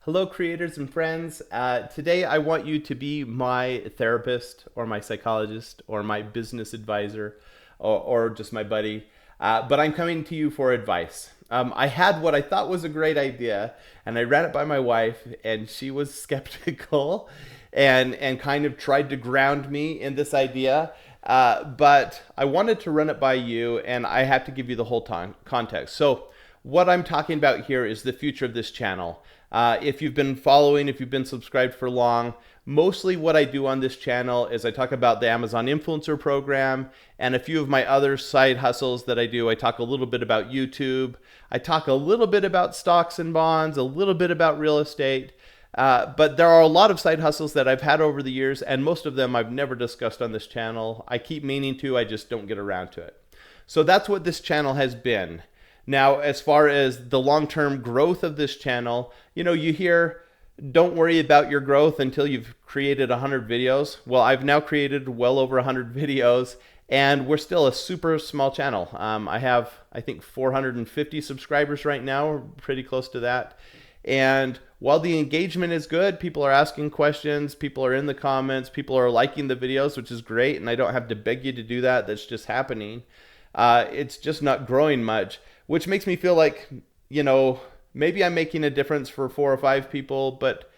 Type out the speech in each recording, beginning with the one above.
Hello, creators and friends. Today, I want you to be my therapist or my psychologist or my business advisor or just my buddy. But I'm coming to you for advice. I had what I thought was a great idea, and I ran it by my wife, and she was skeptical and kind of tried to ground me in this idea. But I wanted to run it by you, and I have to give you the whole time context. So, what I'm talking about here is the future of this channel. If you've been following, if you've been subscribed for long, mostly what I do on this channel is I talk about the Amazon Influencer Program and a few of my other side hustles that I do. I talk a little bit about YouTube. I talk a little bit about stocks and bonds, a little bit about real estate. But there are a lot of side hustles that I've had over the years, and most of them I've never discussed on this channel. I keep meaning to, I just don't get around to it. So that's what this channel has been. Now, as far as the long-term growth of this channel, you hear, don't worry about your growth until you've created 100 videos. Well, I've now created well over 100 videos, and we're still a super small channel. I have, I think, 450 subscribers right now, or pretty close to that. And while the engagement is good, people are asking questions, people are in the comments, people are liking the videos, which is great, and I don't have to beg you to do that. That's just happening. It's just not growing much, which makes me feel like, maybe I'm making a difference for 4 or 5 people, but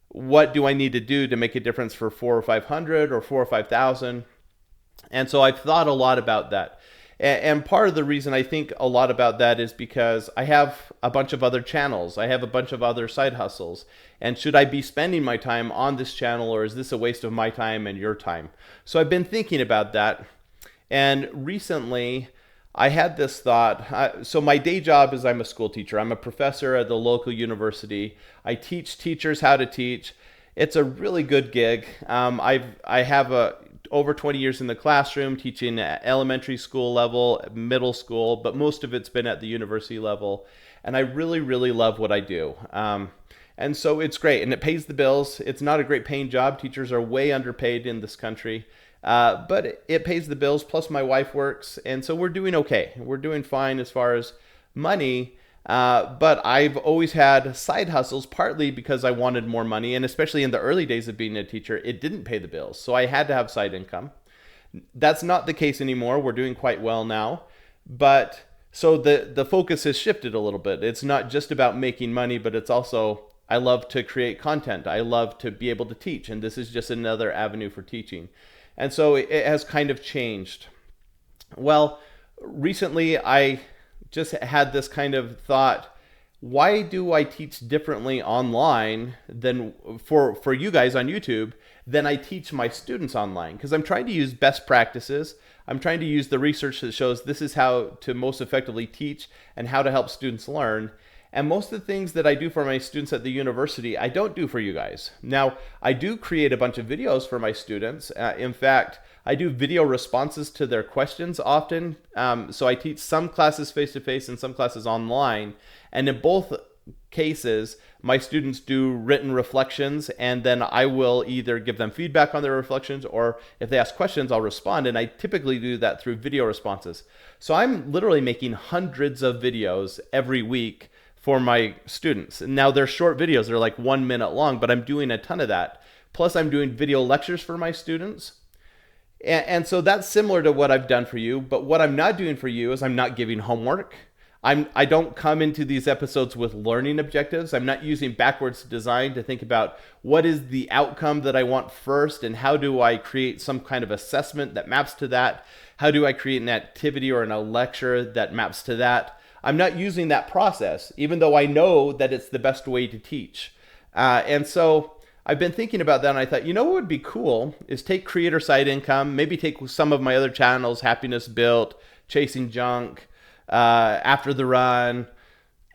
what do I need to do to make a difference for 4 or 500 or 4 or 5,000? And so I've thought a lot about that. And part of the reason I think a lot about that is because I have a bunch of other channels. I have a bunch of other side hustles. And should I be spending my time on this channel, or is this a waste of my time and your time? So I've been thinking about that. And recently, I had this thought. So my day job is I'm a school teacher. I'm a professor at the local university. I teach teachers how to teach. It's a really good gig. I have over 20 years in the classroom teaching at elementary school level, middle school, but most of it's been at the university level. And I really, really love what I do. And so it's great, and it pays the bills. It's not a great paying job. Teachers are way underpaid in this country. But it pays the bills, plus my wife works, and so we're doing okay. We're doing fine as far as money, but I've always had side hustles, partly because I wanted more money, and especially in the early days of being a teacher, it didn't pay the bills, so I had to have side income. That's not the case anymore. We're doing quite well now, but so the focus has shifted a little bit. It's not just about making money, but it's also, I love to create content. I love to be able to teach, and this is just another avenue for teaching. And so it has kind of changed. Well, recently I just had this kind of thought, why do I teach differently online than for you guys on YouTube than I teach my students online? Because I'm trying to use best practices. I'm trying to use the research that shows this is how to most effectively teach and how to help students learn. And most of the things that I do for my students at the university, I don't do for you guys. Now, I do create a bunch of videos for my students. In fact, I do video responses to their questions often. So I teach some classes face-to-face and some classes online. And in both cases, my students do written reflections, and then I will either give them feedback on their reflections, or if they ask questions, I'll respond. And I typically do that through video responses. So I'm literally making hundreds of videos every week for my students. Now they're short videos, they're like 1 minute long, but I'm doing a ton of that. Plus I'm doing video lectures for my students. And so that's similar to what I've done for you, but what I'm not doing for you is I'm not giving homework. I don't come into these episodes with learning objectives. I'm not using backwards design to think about what is the outcome that I want first, and how do I create some kind of assessment that maps to that? How do I create an activity or a lecture that maps to that? I'm not using that process, even though I know that it's the best way to teach. And so I've been thinking about that, and I thought, what would be cool is take creator side income, maybe take some of my other channels, Happiness Built, Chasing Junk, After the Run.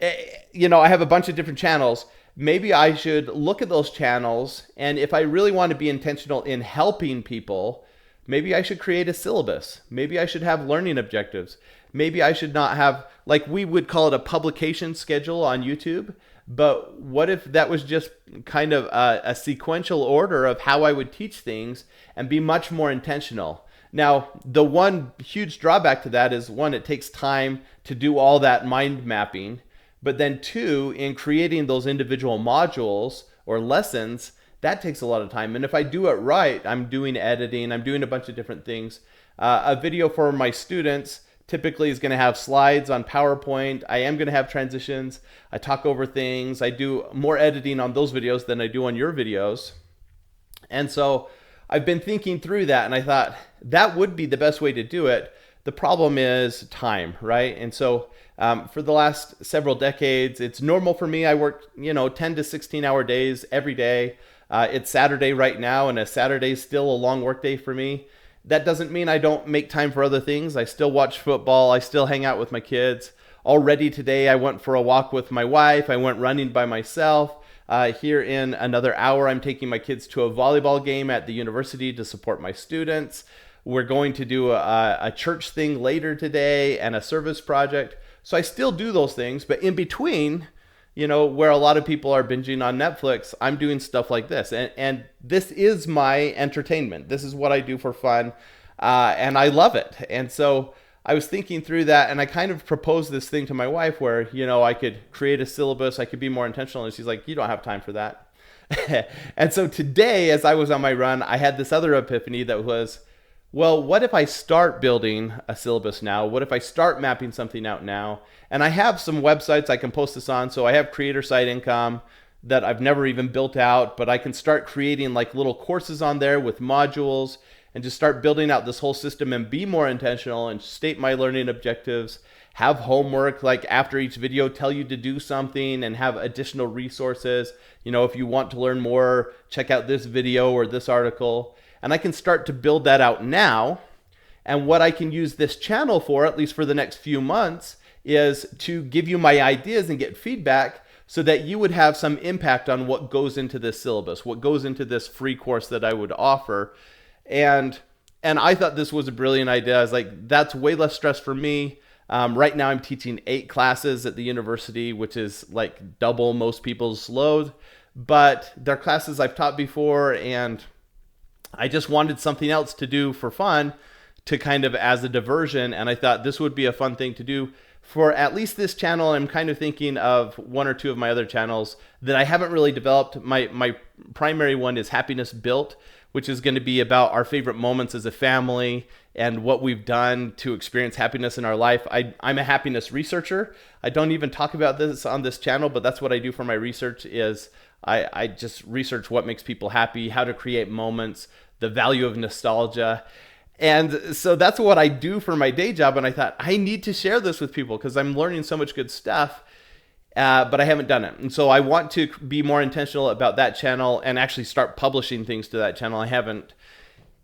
I have a bunch of different channels. Maybe I should look at those channels, and if I really want to be intentional in helping people, maybe I should create a syllabus. Maybe I should have learning objectives. Maybe I should not have, like we would call it, a publication schedule on YouTube. But what if that was just kind of a sequential order of how I would teach things and be much more intentional? Now, the one huge drawback to that is, one, it takes time to do all that mind mapping. But then two, in creating those individual modules or lessons, that takes a lot of time. And if I do it right, I'm doing editing, I'm doing a bunch of different things. A video for my students typically is going to have slides on PowerPoint. I am going to have transitions. I talk over things. I do more editing on those videos than I do on your videos. And so I've been thinking through that, and I thought that would be the best way to do it. The problem is time, right? And so for the last several decades, it's normal for me. I work, 10 to 16 hour days every day. It's Saturday right now, and a Saturday is still a long work day for me. That doesn't mean I don't make time for other things. I still watch football. I still hang out with my kids. Already today, I went for a walk with my wife. I went running by myself. Here in another hour, I'm taking my kids to a volleyball game at the university to support my students. We're going to do a church thing later today and a service project. So I still do those things, but in between, where a lot of people are binging on Netflix, I'm doing stuff like this. And this is my entertainment. This is what I do for fun. And I love it. And so I was thinking through that, and I kind of proposed this thing to my wife where, I could create a syllabus, I could be more intentional. And she's like, you don't have time for that. And so today, as I was on my run, I had this other epiphany that was, well, what if I start building a syllabus now? What if I start mapping something out now? And I have some websites I can post this on. So I have Creator Site Income that I've never even built out, but I can start creating like little courses on there with modules and just start building out this whole system and be more intentional and state my learning objectives, have homework like after each video tell you to do something, and have additional resources. If you want to learn more, check out this video or this article. And I can start to build that out now. And what I can use this channel for, at least for the next few months, is to give you my ideas and get feedback so that you would have some impact on what goes into this syllabus, what goes into this free course that I would offer. And I thought this was a brilliant idea. I was like, that's way less stress for me. Right now I'm teaching 8 classes at the university, which is like double most people's load. But they're classes I've taught before, and I just wanted something else to do for fun, to kind of as a diversion. And I thought this would be a fun thing to do for at least this channel. I'm kind of thinking of 1 or 2 of my other channels that I haven't really developed. My primary one is Happiness Built, which is going to be about our favorite moments as a family and what we've done to experience happiness in our life. I'm a happiness researcher. I don't even talk about this on this channel, but that's what I do for my research. Is I just research what makes people happy, how to create moments, the value of nostalgia. And so that's what I do for my day job. And I thought I need to share this with people because I'm learning so much good stuff, but I haven't done it. And so I want to be more intentional about that channel and actually start publishing things to that channel. I haven't.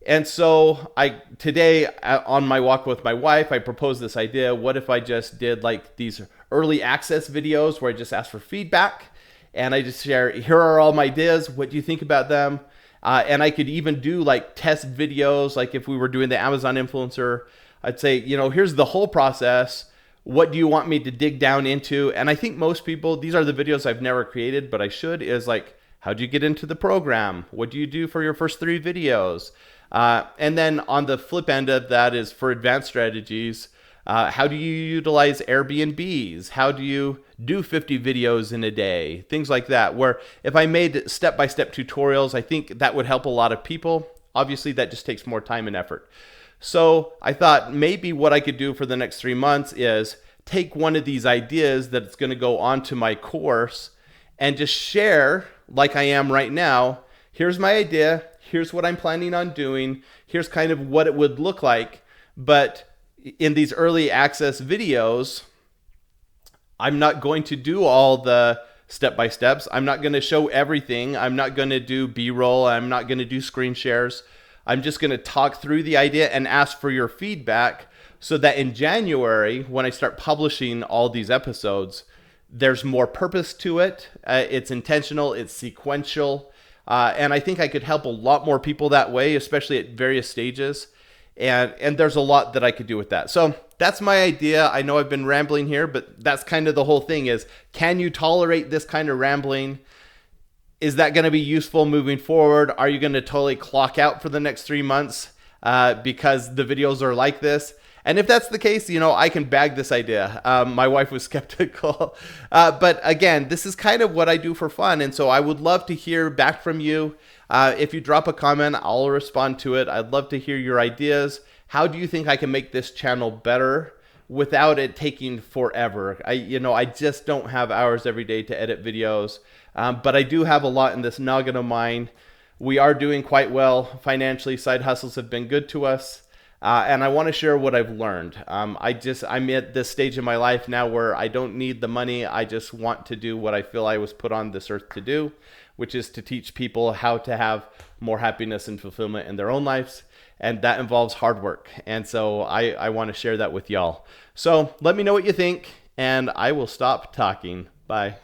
And so today on my walk with my wife, I proposed this idea. What if I just did like these early access videos where I just ask for feedback and I just share, here are all my ideas. What do you think about them? And I could even do like test videos. Like if we were doing the Amazon influencer, I'd say, here's the whole process. What do you want me to dig down into? And I think most people, these are the videos I've never created, but I should, is like, how do you get into the program? What do you do for your first 3 videos? And then on the flip end of that is for advanced strategies. How do you utilize Airbnbs? How do you do 50 videos in a day? Things like that, where if I made step-by-step tutorials, I think that would help a lot of people. Obviously, that just takes more time and effort. So I thought maybe what I could do for the next 3 months is take one of these ideas that's going to go onto my course and just share like I am right now. Here's my idea. Here's what I'm planning on doing. Here's kind of what it would look like. But in these early access videos, I'm not going to do all the step-by-steps. I'm not going to show everything. I'm not going to do B-roll. I'm not going to do screen shares. I'm just going to talk through the idea and ask for your feedback so that in January, when I start publishing all these episodes, there's more purpose to it. It's intentional. It's sequential. And I think I could help a lot more people that way, especially at various stages. And there's a lot that I could do with that. So that's my idea. I know I've been rambling here, but that's kind of the whole thing is, can you tolerate this kind of rambling? Is that going to be useful moving forward? Are you going to totally clock out for the next 3 months because the videos are like this? And if that's the case, I can bag this idea. My wife was skeptical. But again, this is kind of what I do for fun. And so I would love to hear back from you. If you drop a comment, I'll respond to it. I'd love to hear your ideas. How do you think I can make this channel better without it taking forever? I just don't have hours every day to edit videos. But I do have a lot in this noggin of mine. We are doing quite well financially. Side hustles have been good to us. And I want to share what I've learned. I'm at this stage in my life now where I don't need the money. I just want to do what I feel I was put on this earth to do, which is to teach people how to have more happiness and fulfillment in their own lives. And that involves hard work. And so I want to share that with y'all. So let me know what you think, and I will stop talking. Bye.